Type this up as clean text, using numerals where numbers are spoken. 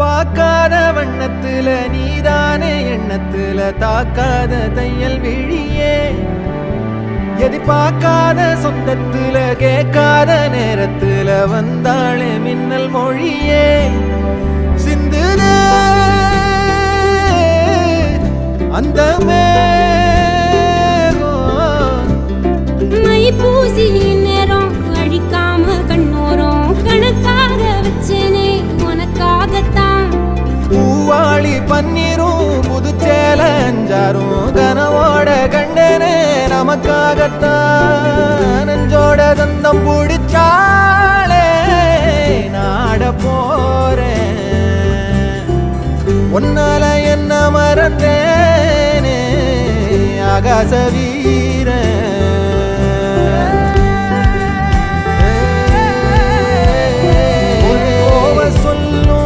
பார்க்காத வண்ணத்துல நீதானே எண்ணத்துல தாக்காத தையல் விழியே எதிர்பார்க்காத சொந்தத்துல கேட்காத நேரத்துல வந்தாளே மின்னல் மொழியே சிந்துல அந்த மை பூசி நேரம் அழிக்காம கண்ணோரம் கணக்காக வச்சேனே உனக்காகத்தான் பூவாளி பன்னீரும் புதுச்சேல அஞ்சாரும் கனவோட கண்டனே நமக்காகத்தான் நெஞ்சோட தந்தம் பிடிச்சாலே நாட போறேன் ஒன்னால என்ன மறந்தேனே ஆகாச வீ